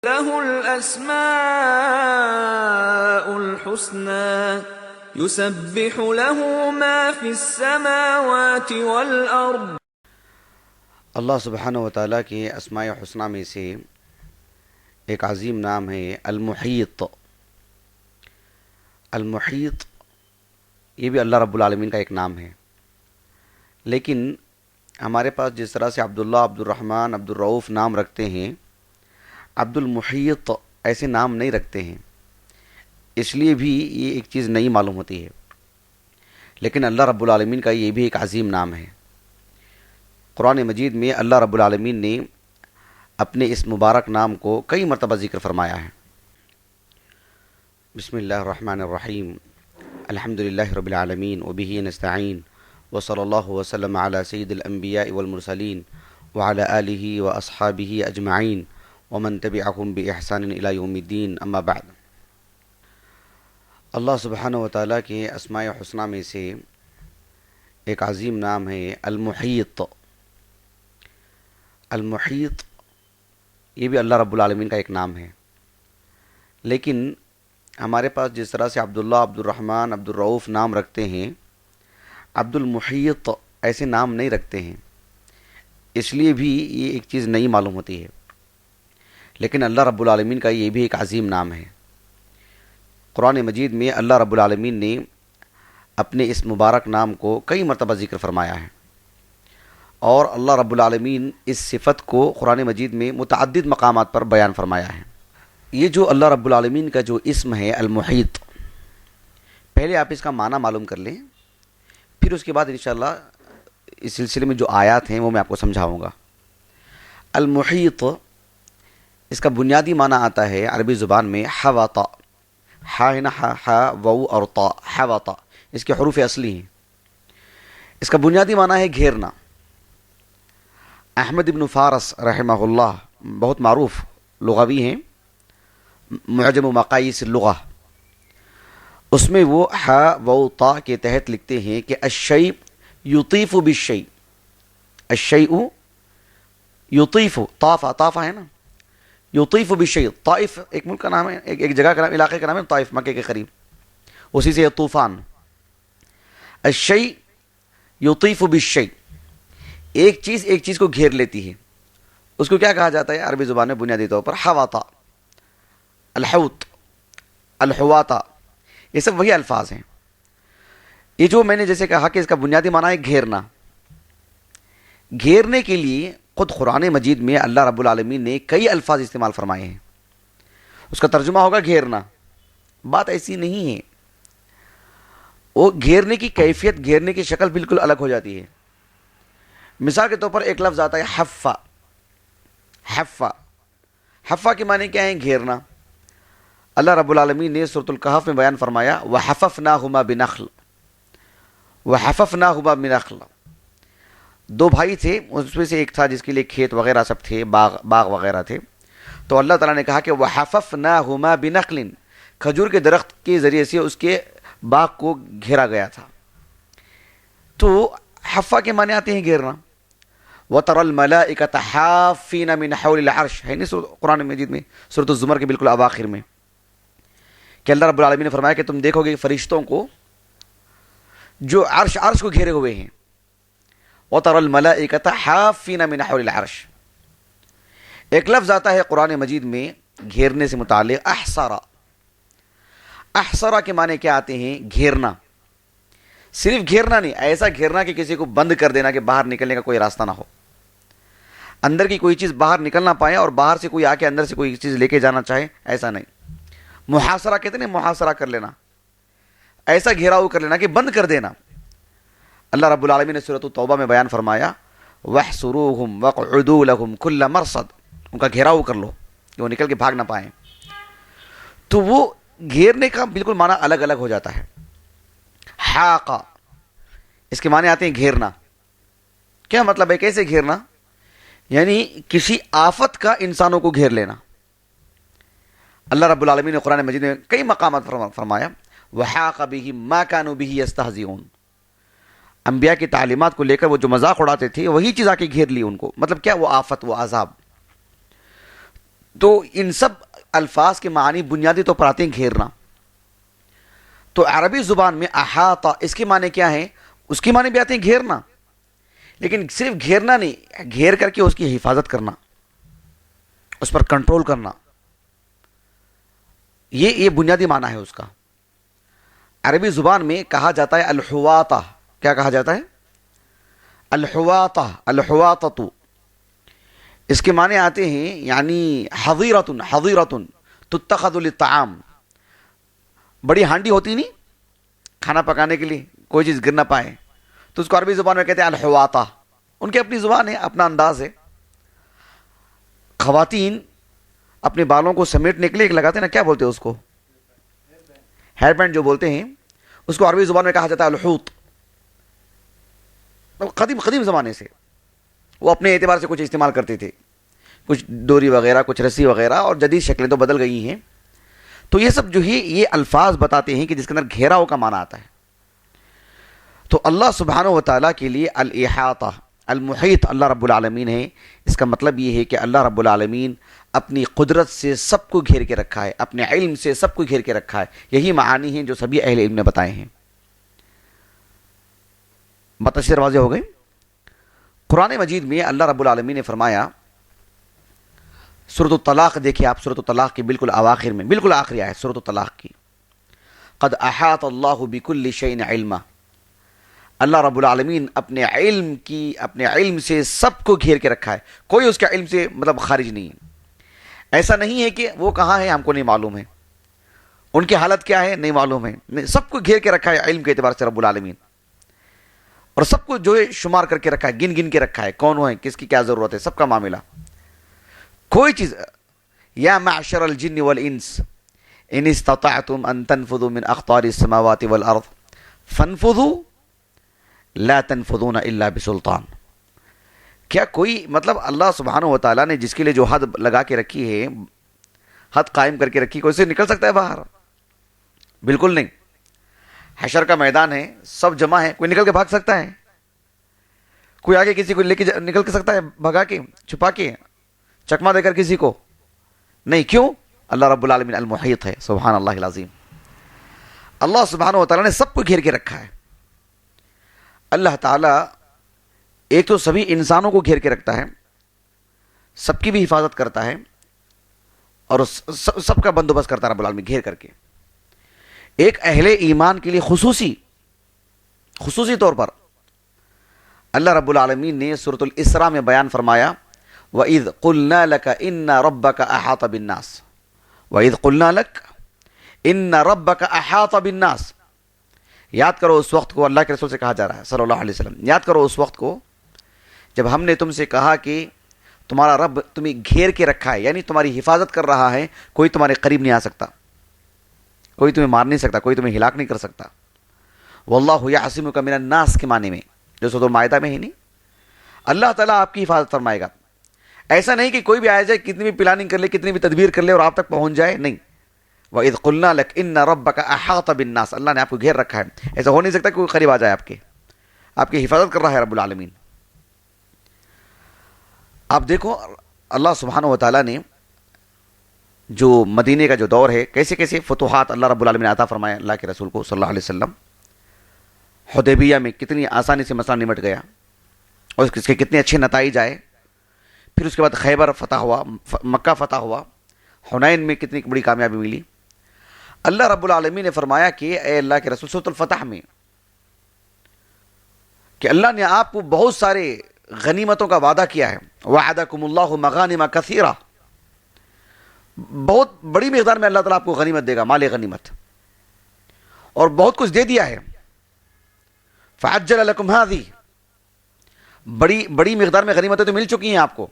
له الأسماء الحسنى يسبح له ما في السماوات والأرض۔ اللہ سبحانہ و تعالیٰ کے اسماء حسنہ میں سے ایک عظیم نام ہے المحیط۔ المحیط یہ بھی اللہ رب العالمین کا ایک نام ہے، لیکن ہمارے پاس جس طرح سے عبداللہ، عبد الرحمن، عبد الرؤوف نام رکھتے ہیں، عبد المحیط ایسے نام نہیں رکھتے ہیں، اس لیے بھی یہ ایک چیز نہیں معلوم ہوتی ہے، لیکن اللہ رب العالمین کا یہ بھی ایک عظیم نام ہے۔ قرآن مجید میں اللہ رب العالمین نے اپنے اس مبارک نام کو کئی مرتبہ ذکر فرمایا ہے۔ بسم اللہ الرحمن الرحیم، الحمدللہ رب العالمین وبہ نستعین وصلی اللہ وسلم علی سید الانبیاء والمرسلین وعلی آلہ واصحابہ اجمعین ومن تبعہم باحسان الی یوم الدین، اما بعد۔ اللہ سبحانہ و تعالیٰ کے اسماء حسنہ میں سے ایک عظیم نام ہے المحیط۔ المحیط یہ بھی اللہ رب العالمین کا ایک نام ہے، لیکن ہمارے پاس جس طرح سے عبداللہ، عبد الرحمن، عبد الرؤوف نام رکھتے ہیں، عبد المحیط ایسے نام نہیں رکھتے ہیں، اس لیے بھی یہ ایک چیز نہیں معلوم ہوتی ہے، لیکن اللہ رب العالمین کا یہ بھی ایک عظیم نام ہے۔ قرآن مجید میں اللہ رب العالمین نے اپنے اس مبارک نام کو کئی مرتبہ ذکر فرمایا ہے، اور اللہ رب العالمین اس صفت کو قرآن مجید میں متعدد مقامات پر بیان فرمایا ہے۔ یہ جو اللہ رب العالمین کا جو اسم ہے المحیط، پہلے آپ اس کا معنی معلوم کر لیں، پھر اس کے بعد انشاءاللہ اس سلسلے میں جو آیات ہیں وہ میں آپ کو سمجھاؤں گا۔ المحیط اس کا بنیادی معنی آتا ہے عربی زبان میں حوطا، ہا ہے نا، ہا وو اور طا، حوطا اس کے حروف اصلی ہیں۔ اس کا بنیادی معنی ہے گھیرنا۔ احمد ابن فارس رحمہ اللہ بہت معروف لغوی ہیں، معجم و مقاییس اللغہ، اس میں وہ ہا و طا کے تحت لکھتے ہیں کہ الشیء یطیف بالشیء، الشیء یطیف، طاف ہے نا، یطیف بالشیء۔ طائف ایک ملک کا نام ہے، ایک جگہ کا نام، علاقے کا نام ہے طائف، مکے کے قریب، اسی سے طوفان۔ الشیء یطیف بالشیء، ایک چیز ایک چیز کو گھیر لیتی ہے، اس کو کیا کہا جاتا ہے عربی زبان میں بنیادی طور پر؟ حواطا، الحوت، الحواطا، یہ سب وہی الفاظ ہیں۔ یہ جو میں نے جیسے کہا کہ اس کا بنیادی معنی ہے گھیرنا۔ گھیرنے کے لیے خود قرآن مجید میں اللہ رب العالمین نے کئی الفاظ استعمال فرمائے ہیں، اس کا ترجمہ ہوگا گھیرنا۔ بات ایسی نہیں ہے، وہ گھیرنے کی کیفیت، گھیرنے کی شکل بالکل الگ ہو جاتی ہے۔ مثال کے طور پر ایک لفظ آتا ہے حفا۔ حفا، حفا کے معنی کیا ہے؟ گھیرنا۔ اللہ رب العالمین نے سورۃ الکہف میں بیان فرمایا وَحَفَفْنَاهُمَا بِنَخْلٍ، وَحَفَفْنَاهُمَا بِنَخْلٍ۔ دو بھائی تھے، اس میں سے ایک تھا جس کے لیے کھیت وغیرہ سب تھے، باغ وغیرہ تھے، تو اللہ تعالیٰ نے کہا کہ وَحَفَفْنَاهُمَا بِنَخْلٍ، کھجور کے درخت کے ذریعے سے اس کے باغ کو گھیرا گیا تھا۔ تو حفا کے معنی آتے ہیں گھیرنا۔ وَتَرَى الْمَلَائِكَةَ حَافِّينَ مِنْ حَوْلِ الْعَرْشِ، ہے نہیں قرآن مجید میں سورۃ الزمر کے بالکل اواخر میں، کہ اللہ رب العالمین نے فرمایا کہ تم دیکھو گے فرشتوں کو جو عرش کو گھیرے ہوئے ہیں۔ وَتَرَى الْمَلَائِكَةَ حَافِّينَ مِنْ حَوْلِ الْعَرْشِ۔ ایک لفظ آتا ہے قرآن مجید میں گھیرنے سے متعلق احصرا۔ احصرا کے معنی کیا آتے ہیں؟ گھیرنا۔ صرف گھیرنا نہیں، ایسا گھیرنا کہ کسی کو بند کر دینا کہ باہر نکلنے کا کوئی راستہ نہ ہو، اندر کی کوئی چیز باہر نکل نہ پائے، اور باہر سے کوئی آ کے اندر سے کوئی چیز لے کے جانا چاہے، ایسا نہیں۔ محاصرہ کہتے ہیں، محاصرہ کر لینا، ایسا گھیراؤ کر لینا کہ بند کر دینا۔ اللہ رب العالمین نے سورۃ التوبہ میں بیان فرمایا وَاحْصُرُوهُمْ وَاقْعُدُوا لَهُمْ كُلَّ مَرْصَدٍ، ان کا گھیراؤ کر لو کہ وہ نکل کے بھاگ نہ پائیں۔ تو وہ گھیرنے کا بالکل معنی الگ الگ ہو جاتا ہے۔ حاقہ، اس کے معنی آتے ہیں گھیرنا۔ کیا مطلب ہے؟ کیسے گھیرنا؟ یعنی کسی آفت کا انسانوں کو گھیر لینا۔ اللہ رب العالمین نے قرآن مجید میں کئی مقامات فرمایا وَحَاقَ بِهِمْ مَا كَانُوا بِهِ يَسْتَهْزِئُونَ، انبیاء کی تعلیمات کو لے کر وہ جو مذاق اڑاتے تھے وہی چیز آ کے گھیر لی ان کو۔ مطلب کیا؟ وہ آفت، وہ عذاب۔ تو ان سب الفاظ کے معنی بنیادی طور پر آتے ہیں گھیرنا. تو عربی زبان میں احاطہ اس کے معنی کیا ہیں؟ اس کے معنی بھی آتے ہیں گھیرنا، لیکن صرف گھیرنا نہیں، گھیر کر کے اس کی حفاظت کرنا، اس پر کنٹرول کرنا، یہ بنیادی معنی ہے اس کا. عربی زبان میں کہا جاتا ہے الحواطہ. کیا کہا جاتا ہے؟ الحواطہ، الحواطۃ. اس کے معنی آتے ہیں یعنی حظیرۃ، حظیرۃ تتخذ للطعام. بڑی ہانڈی ہوتی نہیں کھانا پکانے کے لیے، کوئی چیز گر نہ پائے، تو اس کو عربی زبان میں کہتے ہیں الحواطہ. ان کی اپنی زبان ہے، اپنا انداز ہے. خواتین اپنے بالوں کو سمیٹنے کے لیے ایک لگاتے ہیں نا، کیا بولتے ہیں اس کو؟ ہیئر بینڈ جو بولتے ہیں، اس کو عربی زبان میں کہا جاتا ہے الحوت. قدیم زمانے سے وہ اپنے اعتبار سے کچھ استعمال کرتے تھے، کچھ ڈوری وغیرہ، کچھ رسی وغیرہ، اور جدید شکلیں تو بدل گئی ہیں. تو یہ سب جو ہے یہ الفاظ بتاتے ہیں کہ جس کے اندر گھیراؤ کا معنی آتا ہے. تو اللہ سبحانہ و تعالیٰ کے لیے الاحاطہ، المحیط اللہ رب العالمین ہے. اس کا مطلب یہ ہے کہ اللہ رب العالمین اپنی قدرت سے سب کو گھیر کے رکھا ہے، اپنے علم سے سب کو گھیر کے رکھا ہے. یہی معانی ہیں جو سبھی اہل علم نے بتائے ہیں. متصر واضح ہو گئے. قرآن مجید میں اللہ رب العالمین نے فرمایا، سورۃ الطلاق دیکھیں آپ، سورۃ الطلاق کے بالکل اواخر میں، بالکل آخری آیت سورۃ الطلاق کی، قد احاط اللہ بکل شیء علما. اللہ رب العالمین اپنے علم سے سب کو گھیر کے رکھا ہے. کوئی اس کے علم سے مطلب خارج نہیں ہے. ایسا نہیں ہے کہ وہ کہاں ہے ہم کو نہیں معلوم ہے، ان کی حالت کیا ہے نہیں معلوم ہے. سب کو گھیر کے رکھا ہے علم کے اعتبار سے رب العالمین، اور سب کو جو ہے شمار کر کے رکھا ہے، گن کے رکھا ہے، کون ہے، کس کی کیا ضرورت ہے، سب کا معاملہ. کوئی چیز، یا معشر الجن والانس ان استطعتم ان تنفذوا من اقطار السماوات والارض فانفذوا لا تنفذون الا بسلطان. کیا کوئی مطلب اللہ سبحانہ و تعالیٰ نے جس کے لیے جو حد لگا کے رکھی ہے، حد قائم کر کے رکھی، کوئی سے نکل سکتا ہے باہر؟ بالکل نہیں. حشر کا میدان ہے، سب جمع ہے، کوئی نکل کے بھاگ سکتا ہے؟ کوئی آگے کسی کو لے کے نکل کے سکتا ہے، بھگا کے، چھپا کے، چکما دے کر کسی کو؟ نہیں. کیوں؟ اللہ رب العالمین المحیط ہے. سبحان اللہ العظیم. اللہ سبحانہ و تعالیٰ نے سب کو گھیر کے رکھا ہے. اللہ تعالیٰ ایک تو سبھی انسانوں کو گھیر کے رکھتا ہے، سب کی بھی حفاظت کرتا ہے، اور سب کا بندوبست کرتا ہے رب العالمین گھیر کر کے. ایک اہل ایمان کے لیے خصوصی طور پر اللہ رب العالمین نے سورۃ الاسراء میں بیان فرمایا، وَإِذْ قُلْنَا لَكَ إِنَّ رَبَّكَ أَحَاطَ بِالنَّاسِ. وَإِذْ قُلْنَا لَكَ إِنَّ رَبَّكَ أَحَاطَ بِالنَّاسِ. یاد کرو اس وقت کو، اللہ کے رسول سے کہا جا رہا ہے صلی اللہ علیہ وسلم، یاد کرو اس وقت کو جب ہم نے تم سے کہا کہ تمہارا رب تمہیں گھیر کے رکھا ہے، یعنی تمہاری حفاظت کر رہا ہے، کوئی تمہارے قریب نہیں آ سکتا، کوئی تمہیں مار نہیں سکتا، کوئی تمہیں ہلاک نہیں کر سکتا. واللہ یعصمک من الناس کے معنی میں جو سورۃ المائدہ میں ہے نہیں، اللہ تعالیٰ آپ کی حفاظت فرمائے گا. ایسا نہیں کہ کوئی بھی آیا جائے، کتنی بھی پلاننگ کر لے، کتنی بھی تدبیر کر لے اور آپ تک پہنچ جائے، نہیں. وَإِذْ قُلْنَا لَكَ إِنَّ رَبَّكَ أَحَاطَ بِالنَّاسِ. اللہ نے آپ کو گھیر رکھا ہے، ایسا ہو نہیں سکتا کہ کوئی قریب آ جائے آپ کی حفاظت کر رہا ہے رب العالمین. آپ دیکھو اللہ سبحانہ و تعالیٰ نے جو مدینے کا جو دور ہے، کیسے کیسے فتوحات اللہ رب العالمین نے عطا فرمایا اللہ کے رسول کو صلی اللہ علیہ وسلم. حدیبیہ میں کتنی آسانی سے مسئلہ نمٹ گیا، اور اس کے کتنے اچھے نتائج آئے. پھر اس کے بعد خیبر فتح ہوا، مکہ فتح ہوا، حنین میں کتنی بڑی کامیابی ملی. اللہ رب العالمین نے فرمایا کہ اے اللہ کے رسول، سورۃ الفتح میں کہ اللہ نے آپ کو بہت سارے غنیمتوں کا وعدہ کیا ہے. وعدکم اللہ مغانم کثیرہ، بہت بڑی مقدار میں اللہ تعالیٰ آپ کو غنیمت دے گا، مال غنیمت، اور بہت کچھ دے دیا ہے. فعجل لکم ہذی، بڑی مقدار میں غنیمتیں تو مل چکی ہیں آپ کو.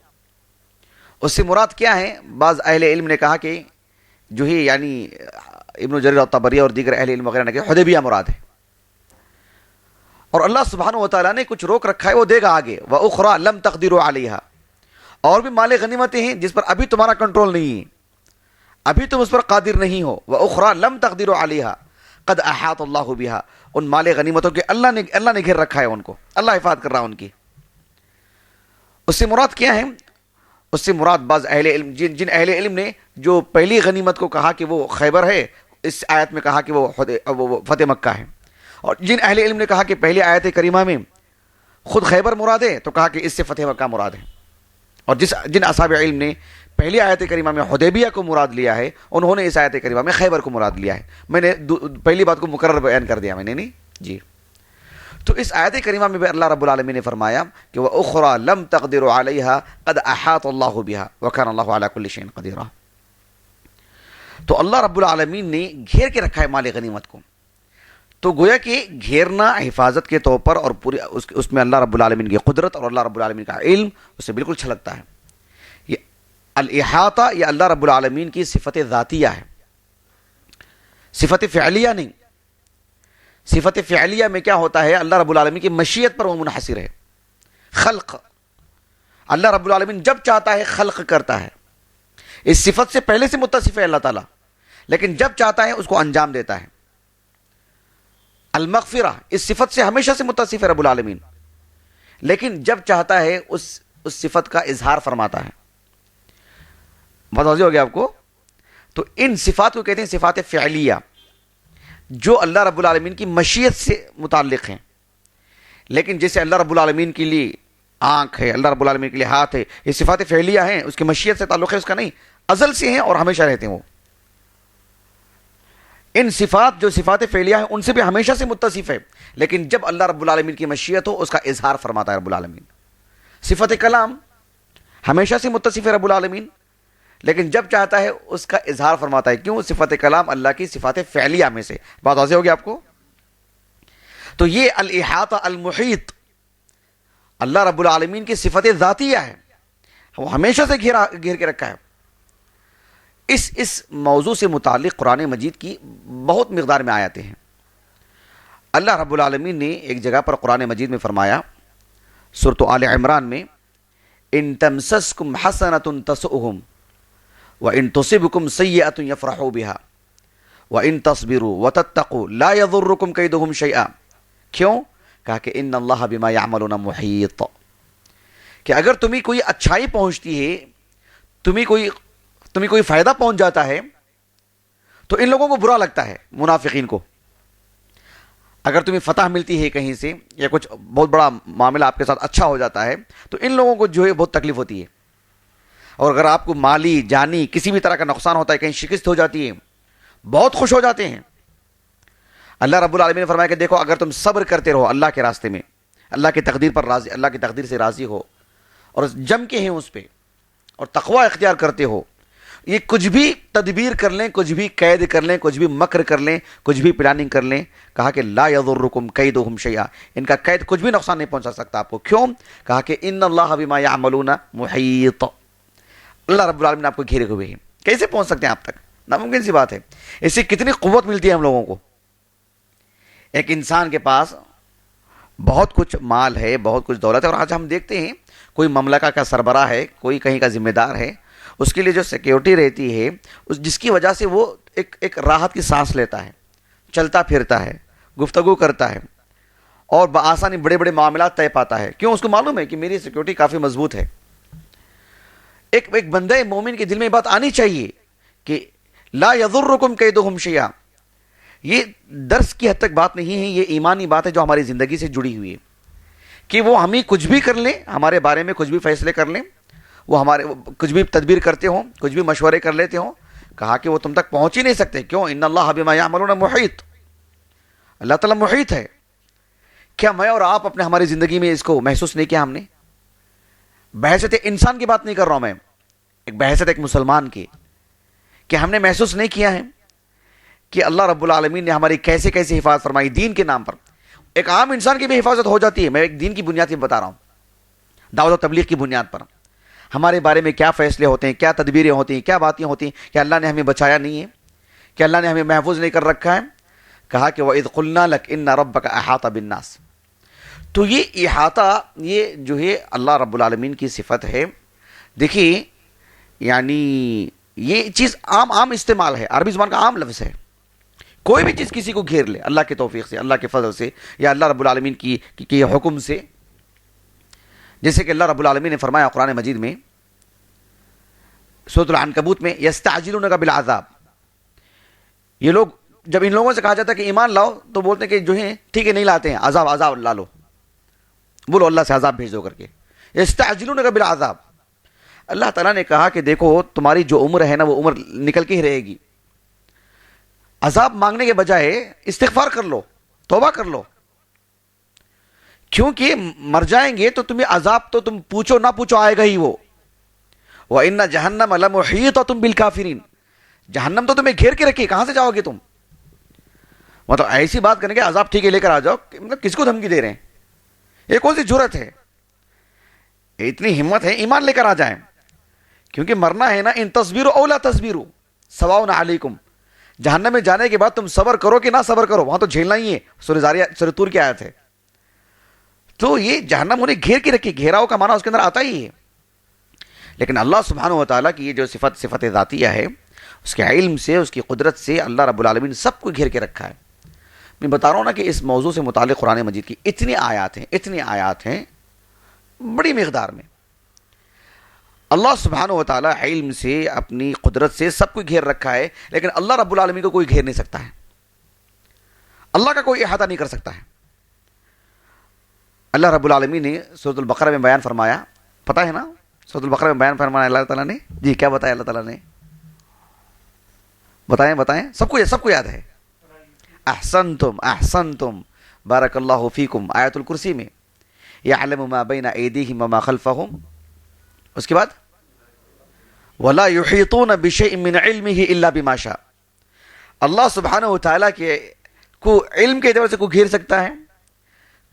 اس سے مراد کیا ہے؟ بعض اہل علم نے کہا کہ جو ہے یعنی ابن جریر الطبری اور دیگر اہل علم وغیرہ نے کہا حدیبیہ مراد ہے. اور اللہ سبحانہ و تعالیٰ نے کچھ روک رکھا ہے، وہ دے گا آگے. وَأُخْرَى لَمْ تَقْدِرُوا عَلَيْهَا، اور بھی مال غنیمتیں ہیں جس پر ابھی تمہارا کنٹرول نہیں ہے، ابھی تم اس پر قادر نہیں ہو. وَأُخْرَى لَمْ تَقْدِرُوا عَلَيْهَا قَدْ أَحَاطَ اللَّهُ بِهَا. ان مال غنیمتوں کے اللہ نے گھیر رکھا ہے، ان کو اللہ حفاظت کر رہا ہے ان کی. اس سے مراد کیا ہے؟ اس سے مراد بعض اہل علم جن اہل علم نے جو پہلی غنیمت کو کہا کہ وہ خیبر ہے، اس آیت میں کہا کہ وہ فتح مکہ ہے، اور جن اہل علم نے کہا کہ پہلی آیت کریمہ میں خود خیبر مراد ہے تو کہا کہ اس سے فتح مکہ مراد ہے، اور جن اصحاب علم نے پہلی آیت کریمہ میں حدیبیہ کو مراد لیا ہے انہوں نے اس آیت کریمہ میں خیبر کو مراد لیا ہے۔ میں نے پہلی بات کو مکرر بیان کر دیا میں نے، نہیں جی۔ تو اس آیت کریمہ میں بھی اللہ رب العالمین نے فرمایا کہ وَأُخْرَى لَمْ تَقْدِرُوا عَلَيْهَا قَدْ أَحَاطَ اللَّهُ بِهَا وَكَانَ اللَّهُ عَلَى كُلِّ شَيْءٍ قَدِيرًا۔ تو اللہ رب العالمین نے گھیر کے رکھا ہے مال غنیمت کو، تو گویا کہ گھیرنا حفاظت کے طور پر، اور پوری اس میں اللہ رب العالمین کی قدرت اور اللہ رب العالمین کا علم اس سے بالکل چھلکتا ہے۔ یہ الاحاطہ یہ اللہ رب العالمین کی صفت ذاتیہ ہے، صفت فعلیہ نہیں۔ صفت فعلیہ میں کیا ہوتا ہے؟ اللہ رب العالمین کی مشیت پر وہ منحصر ہے۔ خلق، اللہ رب العالمین جب چاہتا ہے خلق کرتا ہے، اس صفت سے پہلے سے متصف ہے اللہ تعالیٰ، لیکن جب چاہتا ہے اس کو انجام دیتا ہے۔ المغفرہ اس صفت سے ہمیشہ سے متصف ہے رب العالمین، لیکن جب چاہتا ہے اس صفت کا اظہار فرماتا ہے۔ بات واضح ہو گیا آپ کو؟ تو ان صفات کو کہتے ہیں صفات فعلیہ، جو اللہ رب العالمین کی مشیت سے متعلق ہیں۔ لیکن جیسے اللہ رب العالمین کے لیے آنکھ ہے، اللہ رب العالمین کے لیے ہاتھ ہے، یہ صفات فعلیہ ہیں، اس کی مشیت سے تعلق ہے، اس کا نہیں، ازل سے ہیں اور ہمیشہ رہتے ہیں وہ۔ ان صفات جو صفات فعلیہ ہیں ان سے بھی ہمیشہ سے متصف ہے، لیکن جب اللہ رب العالمین کی مشیت ہو اس کا اظہار فرماتا ہے رب العالمین۔ صفت کلام ہمیشہ سے متصف ہے رب العالمین، لیکن جب چاہتا ہے اس کا اظہار فرماتا ہے۔ کیوں؟ صفت کلام اللہ کی صفات فعلیہ میں سے۔ بات واضح ہوگی آپ کو؟ تو یہ الاحاطہ المحیط اللہ رب العالمین کی صفت ذاتیہ ہے، وہ ہمیشہ سے گھیر کے رکھا ہے۔ اس موضوع سے متعلق قرآن مجید کی بہت مقدار میں آیاتیں ہیں۔ اللہ رب العالمین نے ایک جگہ پر قرآن مجید میں فرمایا، سورۃ آل عمران میں، ان تمسسکم حسنۃ تسؤہم وَإِن تُصِبْكُمْ سَيِّئَةٌ يَفْرَحُوا بِهَا وَإِن تَصْبِرُوا وَتَتَّقُوا لَا يَضُرُّكُمْ كَيْدُهُمْ شَيْئًا۔ کیوں؟ کہا کہ ان اللہ بما یعملون محیط، کہ اگر تمہیں کوئی اچھائی پہنچتی ہے، تمہیں کوئی فائدہ پہنچ جاتا ہے تو ان لوگوں کو برا لگتا ہے، منافقین کو۔ اگر تمہیں فتح ملتی ہے کہیں سے یا کچھ بہت بڑا معاملہ آپ کے ساتھ اچھا ہو جاتا ہے تو ان لوگوں کو جو ہے بہت تکلیف ہوتی ہے، اور اگر آپ کو مالی جانی کسی بھی طرح کا نقصان ہوتا ہے، کہیں شکست ہو جاتی ہے، بہت خوش ہو جاتے ہیں۔ اللہ رب العالمین نے فرمایا کہ دیکھو اگر تم صبر کرتے رہو اللہ کے راستے میں، اللہ کی تقدیر پر راضی، اللہ کی تقدیر سے راضی ہو اور جم کے ہیں اس پہ اور تقوی اختیار کرتے ہو، یہ کچھ بھی تدبیر کر لیں، کچھ بھی قید کر لیں، کچھ بھی مکر کر لیں، کچھ بھی پلاننگ کر لیں، کہا کہ لا یضرکم کیدہم شیئا، ان کا قید کچھ بھی نقصان نہیں پہنچا سکتا آپ کو۔ کیوں؟ کہا کہ ان اللہ بما یعملون محیط، اللہ رب العالمین آپ کو گھیرے ہوئے ہیں۔ کیسے پہنچ سکتے ہیں آپ تک؟ ناممکن سی بات ہے۔ اس سے کتنی قوت ملتی ہے ہم لوگوں کو۔ ایک انسان کے پاس بہت کچھ مال ہے، بہت کچھ دولت ہے، اور آج ہم دیکھتے ہیں کوئی مملکہ کا سربراہ ہے، کوئی کہیں کا ذمہ دار ہے، اس کے لیے جو سیکیورٹی رہتی ہے، جس کی وجہ سے وہ ایک راحت کی سانس لیتا ہے، چلتا پھرتا ہے، گفتگو کرتا ہے، اور بآسانی بڑے بڑے معاملات طے پاتا ہے۔ کیوں؟ اس کو معلوم ہے کہ میری سیکیورٹی کافی مضبوط ہے۔ ایک بندہ مومن کے دل میں بات آنی چاہیے کہ لا یضرکم کیدہم شیئا۔ یہ درس کی حد تک بات نہیں ہے، یہ ایمانی بات ہے جو ہماری زندگی سے جڑی ہوئی ہے، کہ وہ ہمیں کچھ بھی کر لیں، ہمارے بارے میں کچھ بھی فیصلے کر لیں، وہ ہمارے کچھ بھی تدبیر کرتے ہوں، کچھ بھی مشورے کر لیتے ہوں، کہا کہ وہ تم تک پہنچ ہی نہیں سکتے۔ کیوں؟ ان اللہ بما یعملون محیط، اللہ تعالیٰ محیط ہے۔ کیا میں اور آپ اپنے ہماری زندگی میں اس کو محسوس نہیں کیا ہم نے؟ بحیثیت انسان کی بات نہیں کر رہا ہوں میں، ایک بحیثیت ایک مسلمان کی، کہ ہم نے محسوس نہیں کیا ہے کہ اللہ رب العالمین نے ہماری کیسے کیسے حفاظت فرمائی دین کے نام پر۔ ایک عام انسان کی بھی حفاظت ہو جاتی ہے، میں ایک دین کی بنیاد پر بتا رہا ہوں، دعوت و تبلیغ کی بنیاد پر ہمارے بارے میں کیا فیصلے ہوتے ہیں، کیا تدبیریں ہوتی ہیں، کیا باتیں ہوتی ہیں، کہ اللہ نے ہمیں بچایا نہیں ہے، کہ اللہ نے ہمیں محفوظ نہیں کر رکھا ہے۔ کہا کہ وَإِذْ قُلْنَا لَكَ إِنَّ رَبَّكَ أَحَاطَ بِالنَّاسِ۔ تو یہ احاطہ، یہ جو ہے اللہ رب العالمین کی صفت ہے۔ دیکھیے یعنی یہ چیز عام استعمال ہے، عربی زبان کا عام لفظ ہے۔ کوئی بھی چیز کسی کو گھیر لے اللہ کے توفیق سے، اللہ کے فضل سے، یا اللہ رب العالمین کی حکم سے۔ جیسے کہ اللہ رب العالمین نے فرمایا قرآن مجید میں سورۃ العنکبوت میں یستعجلونک بالعذاب، یہ لوگ جب ان لوگوں سے کہا جاتا ہے کہ ایمان لاؤ تو بولتے ہیں کہ جو ہے ٹھیک ہے نہیں لاتے ہیں، عذاب لا لو، بولو اللہ سے عذاب بھیج دو کر کے. یستعجلونک بالعذاب، اللہ تعالیٰ نے کہا کہ دیکھو تمہاری جو عمر ہے نا وہ عمر نکل کے ہی رہے گی، عذاب مانگنے کے بجائے استغفار کر لو، توبہ کر لو، کیونکہ مر جائیں گے تو تمہیں عذاب تو تم پوچھو نہ پوچھو آئے گا ہی وہ. وَإِنَّ جَهَنَّمَ لَمُحِيطَةٌ بِالْكَافِرِينَ، جہنم تو تمہیں گھیر کے رکھی، کہاں سے جاؤ گے تم؟ مطلب ایسی بات کریں گے عذاب ٹھیک ہے لے کر آ جاؤ، مطلب کس کو دھمکی دے رہے ہیں؟ یہ کون سی جرت ہے، اتنی ہمت ہے ایمان لے کر آ جائیں، کیونکہ مرنا ہے نا. ان تصبروا او لا تصبروا سواء علیکم، جہنم میں جانے کے بعد تم صبر کرو کہ نہ صبر کرو، وہاں تو جھیلنا ہی ہے. سورہ طور کی آیت ہے. تو یہ جہنم انہیں گھیر کے رکھی، گھیراؤ کا معنی اس کے اندر آتا ہی ہے. لیکن اللہ سبحانہ و تعالیٰ کی یہ جو صفت ذاتیہ ہے، اس کے علم سے، اس کی قدرت سے اللہ رب العالمین سب کو گھیر کے رکھا ہے. میں بتا رہا ہوں نا کہ اس موضوع سے متعلق قرآن مجید کی اتنی آیات ہیں بڑی مقدار میں. اللہ سبحانہ و تعالیٰ علم سے، اپنی قدرت سے سب کو گھیر رکھا ہے، لیکن اللہ رب العالمین کو کوئی گھیر نہیں سکتا ہے، اللہ کا کوئی احاطہ نہیں کر سکتا ہے. اللہ رب العالمین نے سورۃ البقرہ میں بیان فرمایا، پتہ ہے نا سورۃ البقرہ میں بیان فرمایا اللہ تعالیٰ نے؟ جی کیا بتایا اللہ تعالیٰ نے؟ بتائیں، سب کو یاد ہے. احسنتم بارک اللہ فیکم، آیت الکرسی میں یعلم ما بین ایدیہم وما خلفہم، اس کے بعد ولا یحیطون بشیء من علمہ الا بما شاء. اللہ سبحانہ و تعالیٰ کے کو علم کے اعتبار سے کوئی گھیر سکتا ہے،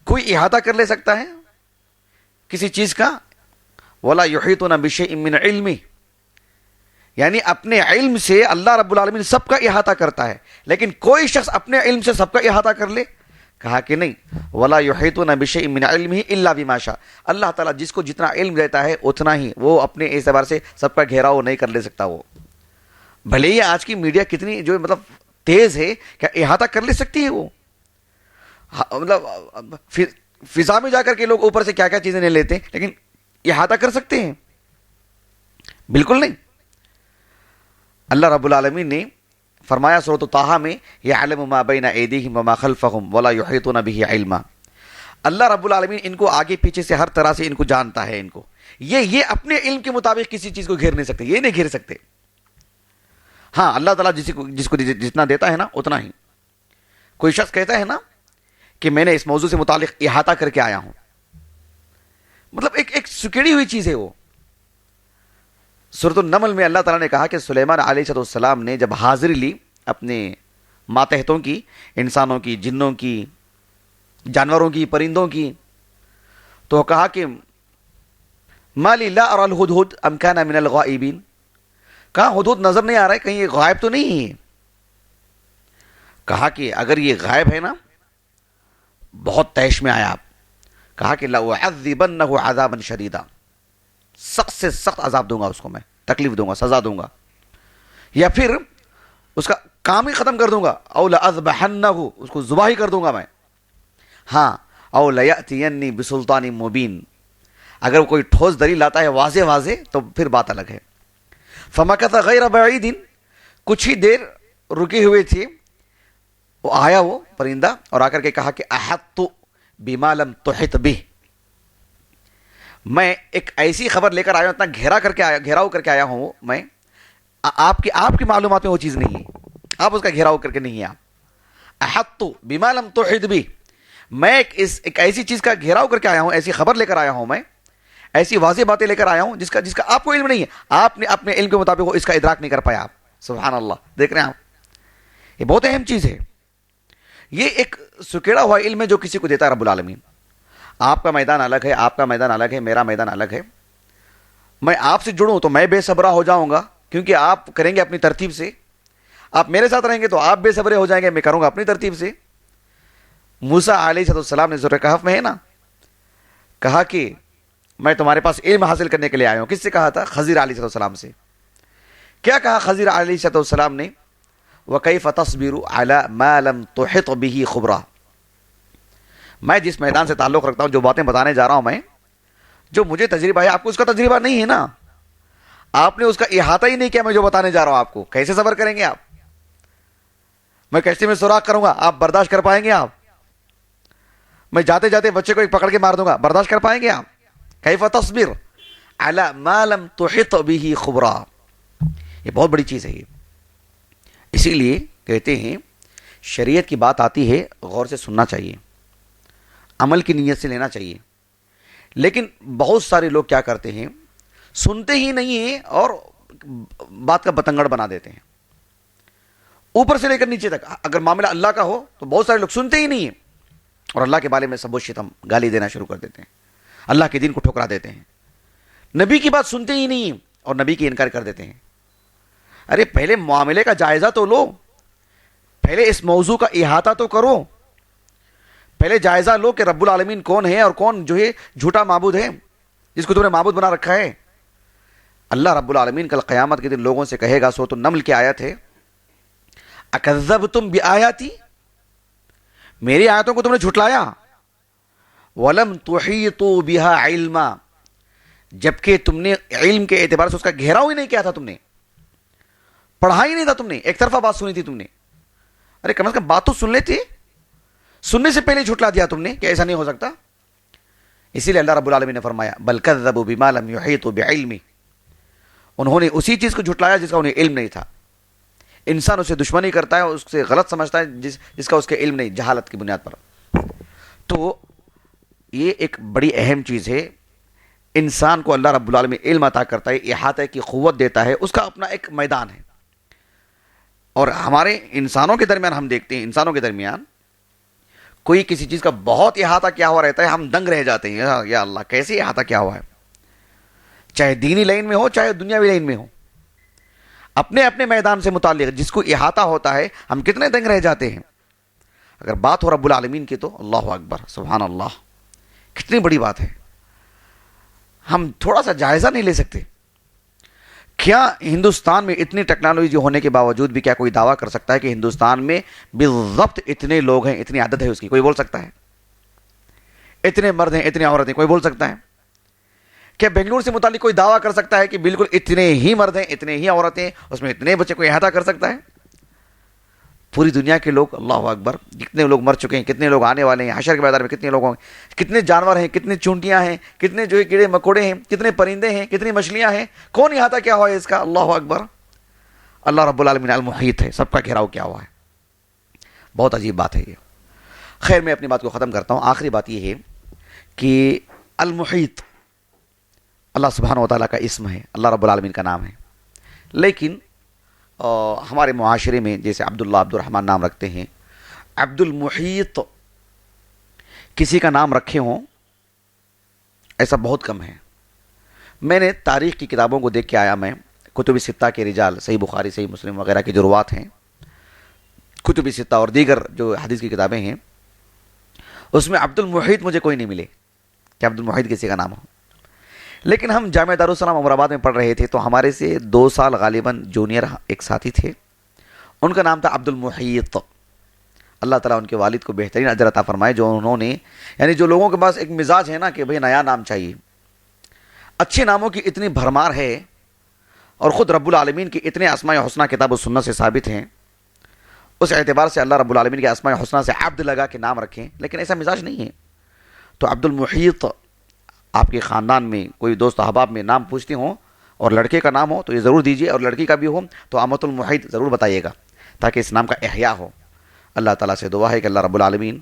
کوئی احاطہ کر لے سکتا ہے کسی چیز کا؟ ولا یحیطون بشیء من علمہ، یعنی اپنے علم سے اللہ رب العالمین سب کا احاطہ کرتا ہے، لیکن کوئی شخص اپنے علم سے سب کا احاطہ کر لے؟ کہا کہ نہیں. ولا یحیطون بشیء من علمہ الا بما شاء، اللہ تعالیٰ جس کو جتنا علم دیتا ہے اتنا ہی، وہ اپنے اعتبار سے سب کا گھیراؤ نہیں کر لے سکتا. وہ بھلے ہی آج کی میڈیا کتنی جو مطلب تیز ہے، کیا احاطہ کر لے سکتی ہے وہ؟ مطلب فضا میں جا کر کے لوگ اوپر سے کیا کیا چیزیں نہیں لیتے، لیکن احاطہ کر سکتے ہیں؟ بالکل نہیں. اللہ رب العالمین نے فرمایا سورۃ طٰہٰ میں یعلم ما بین ایدیہم وما خلفہم ولا یحیطون بہ علما. اللہ رب العالمین ان کو آگے پیچھے سے ہر طرح سے ان کو جانتا ہے. ان کو یہ اپنے علم کے مطابق کسی چیز کو گھیر نہیں سکتے، یہ نہیں گھیر سکتے. ہاں اللہ تعالیٰ جس کو جتنا دیتا ہے نا اتنا ہی. کوئی شخص کہتا ہے نا کہ میں نے اس موضوع سے متعلق احاطہ کر کے آیا ہوں، مطلب ایک سکیڑی ہوئی چیز ہے وہ. سورۃ النمل میں اللہ تعالیٰ نے کہا کہ سلیمان علیہ السلام نے جب حاضری لی اپنے ماتحتوں کی، انسانوں کی، جنوں کی، جانوروں کی، پرندوں کی، تو کہا کہ ما لی لا اری الہدہد ام کان من الغائبین. کہا ہدہد نظر نہیں آ رہا ہے، کہیں یہ غائب تو نہیں ہے؟ کہا کہ اگر یہ غائب ہے نا، بہت تیش میں آیا آپ. کہا کہ لأعذبنہ عذابا شدیدا، سخت سے سخت عذاب دوں گا اس کو، میں تکلیف دوں گا، سزا دوں گا، یا پھر اس کا کام ہی ختم کر دوں گا. او لأذبحنہ، اس کو ذبح ہی کر دوں گا میں. ہاں او لیأتینی بسلطان مبین، اگر کوئی ٹھوس دلیل لاتا ہے واضح تو پھر بات الگ ہے. فمکث غیر بعید، کچھ ہی دیر رکے ہوئے تھے، وہ آیا وہ پرندہ اور آ کر کے کہا کہ احطت بما لم تحط بہ، میں ایک ایسی خبر لے کر آیا ہوں، اتنا گھیراؤ کر کے آیا ہوں میں، آپ کی معلومات میں وہ چیز نہیں ہے، آپ اس کا گھیراؤ کر کے نہیں ہے. آپ احطت بما لم تحط بہ، میں ایک ایسی چیز کا گھیراؤ کر کے آیا ہوں، ایسی خبر لے کر آیا ہوں میں، ایسی واضح باتیں لے کر آیا ہوں جس کا آپ کو علم نہیں ہے، آپ نے اپنے علم کے مطابق وہ اس کا ادراک نہیں کر پایا. آپ سبحان اللہ، دیکھ رہے ہیں آپ، یہ بہت اہم چیز ہے. یہ ایک سکیڑا ہوا علم ہے جو کسی کو دیتا ہے رب العالمین. آپ کا میدان الگ ہے، آپ کا میدان الگ ہے، میرا میدان الگ ہے. میں آپ سے جڑوں تو میں بے صبرا ہو جاؤں گا، کیونکہ آپ کریں گے اپنی ترتیب سے. آپ میرے ساتھ رہیں گے تو آپ بے صبرے ہو جائیں گے، میں کروں گا اپنی ترتیب سے. موسیٰ علیہ السلام نے سورہ کہف میں ہے نا کہا کہ میں تمہارے پاس علم حاصل کرنے کے لیے آیا ہوں. کس سے کہا تھا؟ خضر علیہ السلام سے. کیا کہا خضر علیہ السلام نے؟ وَكَيْفَ تَصْبِرُ عَلَى مَا لَمْ تُحِطْ بِهِ خُبْرًا، میں جس میدان سے تعلق رکھتا ہوں، جو باتیں بتانے جا رہا ہوں میں، جو مجھے تجربہ ہے، آپ کو اس کا تجربہ نہیں ہے نا. آپ نے اس کا احاطہ ہی نہیں کیا میں جو بتانے جا رہا ہوں آپ کو. کیسے صبر کریں گے آپ؟ میں کشتی میں سوراخ کروں گا, آپ برداشت کر پائیں گے؟ آپ میں جاتے جاتے بچے کو ایک پکڑ کے مار دوں گا, برداشت کر پائیں گے آپ؟ کیف تصبر علی ما لم تحط به خبرا. یہ بہت بڑی چیز ہے یہ. اسی لیے کہتے ہیں شریعت کی بات آتی ہے غور سے سننا چاہیے, عمل کی نیت سے لینا چاہیے. لیکن بہت سارے لوگ کیا کرتے ہیں, سنتے ہی نہیں ہیں اور بات کا بتنگڑ بنا دیتے ہیں, اوپر سے لے کر نیچے تک. اگر معاملہ اللہ کا ہو تو بہت سارے لوگ سنتے ہی نہیں ہیں اور اللہ کے بارے میں سب و شتم گالی دینا شروع کر دیتے ہیں, اللہ کے دین کو ٹھکرا دیتے ہیں, نبی کی بات سنتے ہی نہیں ہیں اور نبی کی انکار کر دیتے ہیں. ارے پہلے معاملے کا جائزہ تو لو, پہلے اس موضوع کا احاطہ تو کرو, پہلے جائزہ لو کہ رب العالمین کون ہے اور کون جو ہے جھوٹا معبود ہے جس کو تم نے معبود بنا رکھا ہے. اللہ رب العالمین کل قیامت کے دن لوگوں سے کہے گا, سورۃ النمل کی آیت ہے, اکذبتم بآیاتی, میری آیتوں کو تم نے جھٹلایا, ولم تحیطوا بها علما, جبکہ تم نے علم کے اعتبار سے اس کا گھیراؤ ہی نہیں کیا تھا, تم نے پڑھا ہی نہیں تھا, تم نے ایک طرفہ بات سنی تھی تم نے. ارے کم از کم بات تو سن لیتے, سننے سے پہلے جھٹلا دیا تم نے کہ ایسا نہیں ہو سکتا. اسی لیے اللہ رب العالمین نے فرمایا بل کذبوا بما لم یحیطوا بعلمہ, انہوں نے اسی چیز کو جھٹلایا جس کا انہیں علم نہیں تھا. انسان اسے دشمنی کرتا ہے, اس سے غلط سمجھتا ہے جس کا اس کے علم نہیں, جہالت کی بنیاد پر. تو یہ ایک بڑی اہم چیز ہے. انسان کو اللہ رب العالمین علم عطا کرتا ہے, احاطہ کی قوت دیتا ہے, اس کا اپنا ایک میدان ہے. اور ہمارے انسانوں کے درمیان ہم دیکھتے ہیں, انسانوں کے درمیان کوئی کسی چیز کا بہت احاطہ کیا ہوا رہتا ہے, ہم دنگ رہ جاتے ہیں, یا اللہ کیسے احاطہ کیا ہوا ہے, چاہے دینی لائن میں ہو چاہے دنیاوی لائن میں ہو. اپنے اپنے میدان سے متعلق جس کو احاطہ ہوتا ہے ہم کتنے دنگ رہ جاتے ہیں. اگر بات ہو رب العالمین کی تو اللہ اکبر, سبحان اللہ, کتنی بڑی بات ہے. ہم تھوڑا سا جائزہ نہیں لے سکتے. کیا ہندوستان میں اتنی ٹیکنالوجی ہونے کے باوجود بھی کیا کوئی دعویٰ کر سکتا ہے کہ ہندوستان میں بالضبط اتنے لوگ ہیں, اتنی عدد ہے اس کی؟ کوئی بول سکتا ہے؟ اتنے مرد ہیں, اتنی عورتیں, کوئی بول سکتا ہے؟ کیا بنگلور سے متعلق کوئی دعویٰ کر سکتا ہے کہ بالکل اتنے ہی مرد ہیں, اتنے ہی عورتیں, اس میں اتنے بچے کو احاطہ کر سکتا ہے؟ پوری دنیا کے لوگ, اللہ اکبر, کتنے لوگ مر چکے ہیں, کتنے لوگ آنے والے ہیں, حشر کے میدان میں کتنے لوگ ہوں گے, کتنے جانور ہیں, کتنی چونٹیاں ہیں, کتنے جو ہے کیڑے مکوڑے ہیں, کتنے پرندے ہیں, کتنی مچھلیاں ہیں, کون احاطہ کیا ہوا ہے اس کا؟ اللہ اکبر. اللہ رب العالمین المحیط ہے, سب کا گھیراؤ کیا ہوا ہے. بہت عجیب بات ہے یہ. خیر میں اپنی بات کو ختم کرتا ہوں. آخری بات یہ ہے کہ المحیط اللہ سبحانہ و تعالیٰ کا اسم ہے, اللہ رب العالمین کا نام ہے. لیکن ہمارے معاشرے میں جیسے عبداللہ, عبد الرحمن نام رکھتے ہیں, عبد المحیط کسی کا نام رکھے ہوں ایسا بہت کم ہے. میں نے تاریخ کی کتابوں کو دیکھ کے آیا, میں کتب ستہ کے رجال, صحیح بخاری, صحیح مسلم وغیرہ کی جو روات ہیں, کتب ستہ اور دیگر جو حدیث کی کتابیں ہیں, اس میں عبد المحیط مجھے کوئی نہیں ملے کہ عبد المحیط کسی کا نام ہو. لیکن ہم جامعہ دارالسلام عمر آباد میں پڑھ رہے تھے تو ہمارے سے 2 سال غالباً جونیئر ایک ساتھی تھے, ان کا نام تھا عبد المحیط. اللہ تعالیٰ ان کے والد کو بہترین اجر عطا فرمائے, جو انہوں نے, یعنی جو لوگوں کے پاس ایک مزاج ہے نا کہ بھئی نیا نام چاہیے, اچھے ناموں کی اتنی بھرمار ہے, اور خود رب العالمین کی اتنے اسماء حسنہ کتاب و سنت سے ثابت ہیں, اس اعتبار سے اللہ رب العالمین کے اسماء حسنہ سے عبد لگا کے نام رکھیں, لیکن ایسا مزاج نہیں ہے. تو عبد المحیط آپ کے خاندان میں کوئی دوست احباب میں نام پوچھتے ہوں اور لڑکے کا نام ہو تو یہ ضرور دیجیے, اور لڑکی کا بھی ہو تو امۃ المحیط ضرور بتائیے گا تاکہ اس نام کا احیاء ہو. اللہ تعالیٰ سے دعا ہے کہ اللہ رب العالمین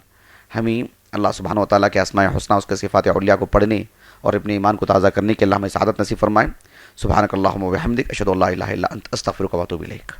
ہمیں اللہ سبحانہ و تعالیٰ کے اسماء حسنہ, اس کے صفات علیٰ کو پڑھنے اور اپنے ایمان کو تازہ کرنے کے اللہ ہمیں سعادت نصیب فرمائے. سبحانک اللہم و بحمدک, اشہد ان لا الہ الا انت, استغفرک و اتوب الیک.